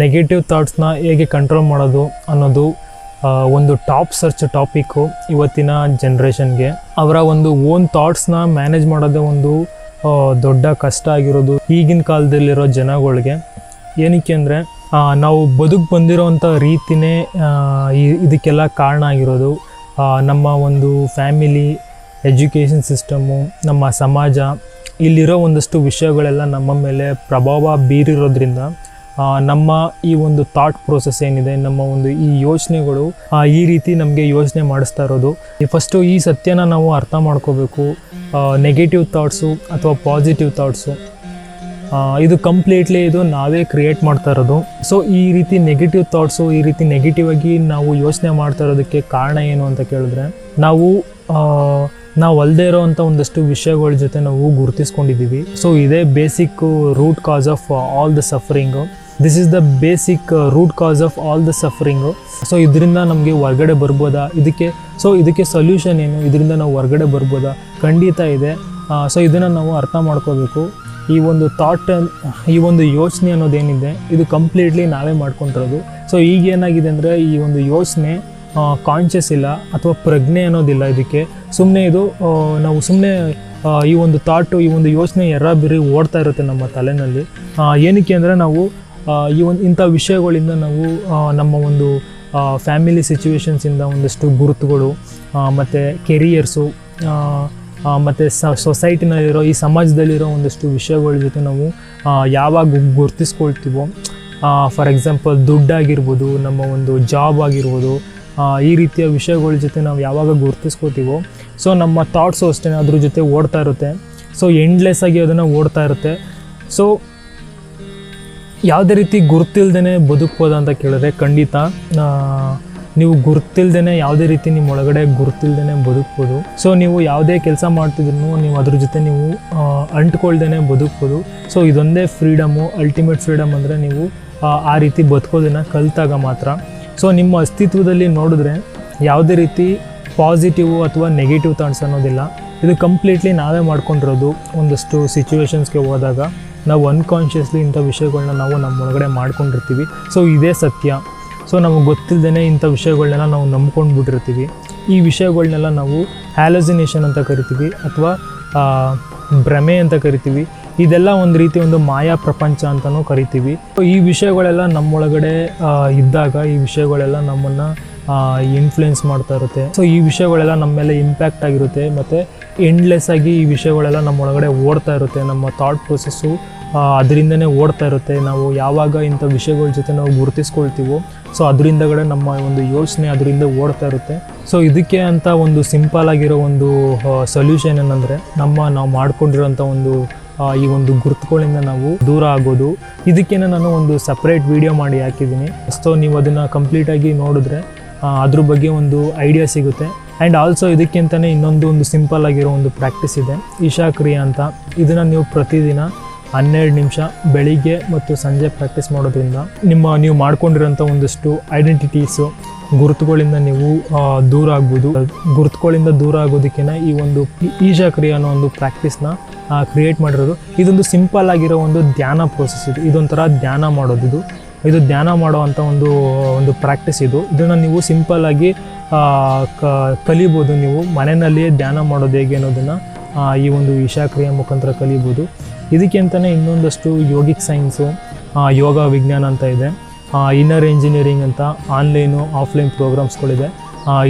Negative ಥಾಟ್ಸ್ನ ಹೇಗೆ control ಮಾಡೋದು ಅನ್ನೋದು ಒಂದು ಟಾಪ್ ಸರ್ಚ್ ಟಾಪಿಕ್ಕು ಇವತ್ತಿನ ಜನ್ರೇಷನ್ಗೆ. ಅವರ ಒಂದು ಓನ್ ಥಾಟ್ಸ್ನ ಮ್ಯಾನೇಜ್ ಮಾಡೋದೇ ಒಂದು ದೊಡ್ಡ ಕಷ್ಟ ಆಗಿರೋದು ಈಗಿನ ಕಾಲದಲ್ಲಿರೋ ಜನಗಳಿಗೆ. ಏನಕ್ಕೆ ಅಂದರೆ ನಾವು ಬಂದಿರೋವಂಥ ರೀತಿಯೇ ಇದಕ್ಕೆಲ್ಲ ಕಾರಣ ಆಗಿರೋದು. ನಮ್ಮ ಒಂದು ಫ್ಯಾಮಿಲಿ, ಎಜುಕೇಷನ್ ಸಿಸ್ಟಮು, ನಮ್ಮ ಸಮಾಜ, ಇಲ್ಲಿರೋ ಒಂದಷ್ಟು ವಿಷಯಗಳೆಲ್ಲ ನಮ್ಮ ಮೇಲೆ ಪ್ರಭಾವ ಬೀರಿರೋದ್ರಿಂದ ನಮ್ಮ ಈ ಒಂದು ಥಾಟ್ ಪ್ರೋಸೆಸ್ ಏನಿದೆ, ನಮ್ಮ ಒಂದು ಈ ಯೋಚನೆಗಳು ಈ ರೀತಿ ನಮಗೆ ಯೋಚನೆ ಮಾಡಿಸ್ತಾ ಇರೋದು. ಫಸ್ಟು ಈ ಸತ್ಯನ ನಾವು ಅರ್ಥ ಮಾಡ್ಕೋಬೇಕು. ನೆಗೆಟಿವ್ ಥಾಟ್ಸು ಅಥವಾ ಪಾಸಿಟಿವ್ ಥಾಟ್ಸು ಇದು ಕಂಪ್ಲೀಟ್ಲಿ ಇದು ನಾವೇ ಕ್ರಿಯೇಟ್ ಮಾಡ್ತಾ ಇರೋದು. ಸೊ ಈ ರೀತಿ ನೆಗೆಟಿವ್ ಥಾಟ್ಸು, ಈ ರೀತಿ ನೆಗೆಟಿವ್ ಆಗಿ ನಾವು ಯೋಚನೆ ಮಾಡ್ತಾ ಇರೋದಕ್ಕೆ ಕಾರಣ ಏನು ಅಂತ ಕೇಳಿದ್ರೆ, ನಾವು ಅಲ್ಲದೆ ಇರೋವಂಥ ಒಂದಷ್ಟು ವಿಷಯಗಳ ಜೊತೆ ನಾವು ಗುರುತಿಸ್ಕೊಂಡಿದ್ದೀವಿ. ಸೊ ಇದೇ basic root cause of all the suffering. This is the basic root cause of all the suffering. So ಇದರಿಂದ ನಮಗೆ ಹೊರ್ಗಡೆ ಬರ್ಬೋದಾ, ಇದಕ್ಕೆ ಸೊಲ್ಯೂಷನ್ ಏನು, ಇದರಿಂದ ನಾವು ಹೊರ್ಗಡೆ ಬರ್ಬೋದಾ? ಖಂಡಿತ ಇದೆ. ಸೊ ಇದನ್ನು ನಾವು ಅರ್ಥ ಮಾಡ್ಕೋಬೇಕು. ಈ ಒಂದು ಥಾಟ್, ಈ ಒಂದು ಯೋಚನೆ ಅನ್ನೋದೇನಿದೆ, ಇದು ಕಂಪ್ಲೀಟ್ಲಿ ನಾವೇ ಮಾಡ್ಕೊಂಡಿರೋದು. ಸೊ ಈಗೇನಾಗಿದೆ ಅಂದರೆ, ಈ ಒಂದು ಯೋಚನೆ ಕಾನ್ಷಿಯಸ್ ಇಲ್ಲ ಅಥವಾ ಪ್ರಜ್ಞೆ ಅನ್ನೋದಿಲ್ಲ ಇದಕ್ಕೆ. ಸುಮ್ಮನೆ ಇದು ನಾವು ಸುಮ್ಮನೆ ಈ ಒಂದು ಥಾಟು, ಈ ಒಂದು ಯೋಚನೆ ಎರ್ರಾಬಿರಿ ಓಡ್ತಾ ಇರುತ್ತೆ ನಮ್ಮ ತಲೆಯಲ್ಲಿ. ಏನಕ್ಕೆ ಅಂದರೆ, ನಾವು ಇಂಥ ವಿಷಯಗಳಿಂದ ನಾವು ನಮ್ಮ ಒಂದು ಫ್ಯಾಮಿಲಿ ಸಿಚುವೇಶನ್ಸಿಂದ ಒಂದಷ್ಟು ಗುರುತುಗಳು ಮತ್ತು ಕೆರಿಯರ್ಸು ಮತ್ತು ಸೊಸೈಟಿನಲ್ಲಿರೋ, ಈ ಸಮಾಜದಲ್ಲಿರೋ ಒಂದಷ್ಟು ವಿಷಯಗಳ ಜೊತೆ ನಾವು ಯಾವಾಗ ಗುರುತಿಸ್ಕೊಳ್ತೀವೋ, ಫಾರ್ ಎಕ್ಸಾಂಪಲ್ ದುಡ್ಡಾಗಿರ್ಬೋದು, ನಮ್ಮ ಒಂದು ಜಾಬ್ ಆಗಿರ್ಬೋದು, ಈ ರೀತಿಯ ವಿಷಯಗಳ ಜೊತೆ ನಾವು ಯಾವಾಗ ಗುರುತಿಸ್ಕೋತೀವೋ, ಸೊ ನಮ್ಮ ಥಾಟ್ಸು ಅಷ್ಟೇ ಅದ್ರ ಜೊತೆ ಓಡ್ತಾ ಇರುತ್ತೆ. ಸೊ ಎಂಡ್ಲೆಸ್ ಆಗಿ ಅದನ್ನು ಓಡ್ತಾ ಇರುತ್ತೆ. ಸೊ ಯಾವುದೇ ರೀತಿ ಗುರುತಿಲ್ದೇ ಬದುಕ್ಬೋದಾ ಅಂತ ಕೇಳಿದ್ರೆ, ಖಂಡಿತ ನೀವು ಗುರುತಿಲ್ದೇ ಯಾವುದೇ ರೀತಿ ನಿಮ್ಮ ಒಳಗಡೆ ಗುರುತಿಲ್ದೇ ಬದುಕ್ಬೋದು. ಸೊ ನೀವು ಯಾವುದೇ ಕೆಲಸ ಮಾಡ್ತಿದ್ರು ನೀವು ಅದ್ರ ಜೊತೆ ನೀವು ಅಂಟ್ಕೊಳ್ದೇ ಬದುಕ್ಬೋದು. ಸೊ ಇದೊಂದೇ ಫ್ರೀಡಮು, ಅಲ್ಟಿಮೇಟ್ ಫ್ರೀಡಮ್ ಅಂದರೆ ನೀವು ಆ ರೀತಿ ಬದುಕೋದನ್ನು ಕಲಿತಾಗ ಮಾತ್ರ. ಸೊ ನಿಮ್ಮ ಅಸ್ತಿತ್ವದಲ್ಲಿ ನೋಡಿದ್ರೆ ಯಾವುದೇ ರೀತಿ ಪಾಸಿಟಿವ್ ಅಥವಾ ನೆಗೆಟಿವ್ ಥಾಟ್ಸ್ ಅನ್ನೋದಿಲ್ಲ. ಇದು ಕಂಪ್ಲೀಟ್ಲಿ ನಾವೇ ಮಾಡ್ಕೊಂಡಿರೋದು. ಒಂದಷ್ಟು ಸಿಚುವೇಶನ್ಸ್ಗೆ ಹೋದಾಗ ನಾವು ಅನ್ಕಾನ್ಷಿಯಸ್ಲಿ ಇಂಥ ವಿಷಯಗಳನ್ನ ನಾವು ನಮ್ಮ ಒಳಗಡೆ ಮಾಡ್ಕೊಂಡಿರ್ತೀವಿ. ಸೊ ಇದೇ ಸತ್ಯ. ಸೊ ನಮಗೆ ಗೊತ್ತಿಲ್ಲದೇ ಇಂಥ ವಿಷಯಗಳನ್ನೆಲ್ಲ ನಾವು ನಂಬ್ಕೊಂಡ್ಬಿಟ್ಟಿರ್ತೀವಿ. ಈ ವಿಷಯಗಳನ್ನೆಲ್ಲ ನಾವು ಹ್ಯಾಲೋಸಿನೇಷನ್ ಅಂತ ಕರಿತೀವಿ ಅಥವಾ ಭ್ರಮೆ ಅಂತ ಕರಿತೀವಿ. ಇದೆಲ್ಲ ಒಂದು ರೀತಿ ಒಂದು ಮಾಯಾ ಪ್ರಪಂಚ ಅಂತಲೂ ಕರಿತೀವಿ. ಈ ವಿಷಯಗಳೆಲ್ಲ ನಮ್ಮೊಳಗಡೆ ಇದ್ದಾಗ ಈ ವಿಷಯಗಳೆಲ್ಲ ನಮ್ಮನ್ನು ಇನ್ಫ್ಲುಯೆನ್ಸ್ ಮಾಡ್ತಾ ಇರುತ್ತೆ. ಸೊ ಈ ವಿಷಯಗಳೆಲ್ಲ ನಮ್ಮ ಮೇಲೆ ಇಂಪ್ಯಾಕ್ಟ್ ಆಗಿರುತ್ತೆ ಮತ್ತು ಎಂಡ್ಲೆಸ್ ಆಗಿ ಈ ವಿಷಯಗಳೆಲ್ಲ ನಮ್ಮೊಳಗಡೆ ಓಡ್ತಾ ಇರುತ್ತೆ. ನಮ್ಮ ಥಾಟ್ ಪ್ರೊಸೆಸ್ಸು ಅದರಿಂದನೇ ಓಡ್ತಾ ಇರುತ್ತೆ. ನಾವು ಯಾವಾಗ ಇಂಥ ವಿಷಯಗಳ ಜೊತೆ ನಾವು ಗುರುತಿಸ್ಕೊಳ್ತೀವೋ, ಸೊ ಅದರಿಂದಗಡೆ ನಮ್ಮ ಒಂದು ಯೋಚನೆ ಅದರಿಂದ ಓಡ್ತಾ ಇರುತ್ತೆ. ಸೊ ಇದಕ್ಕೆ ಅಂತ ಒಂದು ಸಿಂಪಲ್ ಆಗಿರೋ ಒಂದು ಸೊಲ್ಯೂಷನ್ ಏನಂದರೆ, ನಾವು ಮಾಡ್ಕೊಂಡಿರೋಂಥ ಒಂದು ಈ ಒಂದು ಗುರುತುಗಳಿಂದ ನಾವು ದೂರ ಆಗೋದು. ಇದಕ್ಕೇನೆ ನಾನು ಒಂದು ಸಪ್ರೇಟ್ ವಿಡಿಯೋ ಮಾಡಿ ಹಾಕಿದ್ದೀನಿ. ಸೊ ನೀವು ಅದನ್ನು ಕಂಪ್ಲೀಟಾಗಿ ನೋಡಿದ್ರೆ ಅದ್ರ ಬಗ್ಗೆ ಒಂದು ಐಡಿಯಾ ಸಿಗುತ್ತೆ. ಆ್ಯಂಡ್ ಆಲ್ಸೋ ಇದಕ್ಕಿಂತಲೇ ಇನ್ನೊಂದು ಸಿಂಪಲ್ ಆಗಿರೋ ಒಂದು ಪ್ರಾಕ್ಟೀಸ್ ಇದೆ, ಈಶಾ ಕ್ರಿಯೆ ಅಂತ. ಇದನ್ನು ನೀವು ಪ್ರತಿದಿನ 12 ನಿಮಿಷ ಬೆಳಿಗ್ಗೆ ಮತ್ತು ಸಂಜೆ ಪ್ರಾಕ್ಟೀಸ್ ಮಾಡೋದ್ರಿಂದ ನೀವು ಮಾಡ್ಕೊಂಡಿರೋಂಥ ಒಂದಷ್ಟು ಐಡೆಂಟಿಟೀಸು, ಗುರುತುಗಳಿಂದ ನೀವು ದೂರ ಆಗ್ಬೋದು. ಗುರುತುಗಳಿಂದ ದೂರ ಆಗೋದಕ್ಕಿಂತ ಈ ಒಂದು ಈಶಾ ಕ್ರಿಯೆ ಅನ್ನೋ ಒಂದು ಪ್ರಾಕ್ಟೀಸ್ನ ಕ್ರಿಯೇಟ್ ಮಾಡಿರೋದು. ಇದೊಂದು ಸಿಂಪಲ್ ಆಗಿರೋ ಒಂದು ಧ್ಯಾನ ಪ್ರೋಸೆಸ್. ಇದೊಂಥರ ಧ್ಯಾನ ಮಾಡೋದು. ಇದು ಧ್ಯಾನ ಮಾಡೋವಂಥ ಒಂದು ಪ್ರಾಕ್ಟೀಸ್. ಇದನ್ನು ನೀವು ಸಿಂಪಲ್ಲಾಗಿ ಕಲಿಬೋದು. ನೀವು ಮನೆಯಲ್ಲಿಯೇ ಧ್ಯಾನ ಮಾಡೋದು ಹೇಗೆ ಅನ್ನೋದನ್ನು ಈ ಒಂದು ಈಶಾ ಕ್ರಿಯೆ ಮುಖಾಂತರ ಕಲಿಬೋದು. ಇದಕ್ಕೆ ಅಂತಲೇ ಇನ್ನೊಂದಷ್ಟು ಯೋಗಿಕ್ ಸೈನ್ಸು, ಯೋಗ ವಿಜ್ಞಾನ ಅಂತ ಇದೆ, ಇನ್ನರ್ ಇಂಜಿನಿಯರಿಂಗ್ ಅಂತ ಆನ್ಲೈನು ಆಫ್ಲೈನ್ ಪ್ರೋಗ್ರಾಮ್ಸ್ಗಳಿದೆ.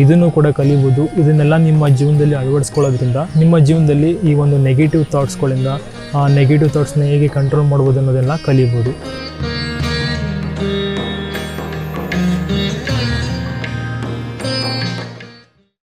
ಇದನ್ನು ಕೂಡ ಕಲಿಬೋದು. ಇದನ್ನೆಲ್ಲ ನಿಮ್ಮ ಜೀವನದಲ್ಲಿ ಅಳವಡಿಸ್ಕೊಳ್ಳೋದ್ರಿಂದ ನಿಮ್ಮ ಜೀವನದಲ್ಲಿ ಈ ಒಂದು ನೆಗೆಟಿವ್ ಥಾಟ್ಸ್ಗಳಿಂದ ನೆಗೆಟಿವ್ ಥಾಟ್ಸ್ನ ಹೇಗೆ ಕಂಟ್ರೋಲ್ ಮಾಡ್ಬೋದು ಅನ್ನೋದೆಲ್ಲ ಕಲಿಬೋದು.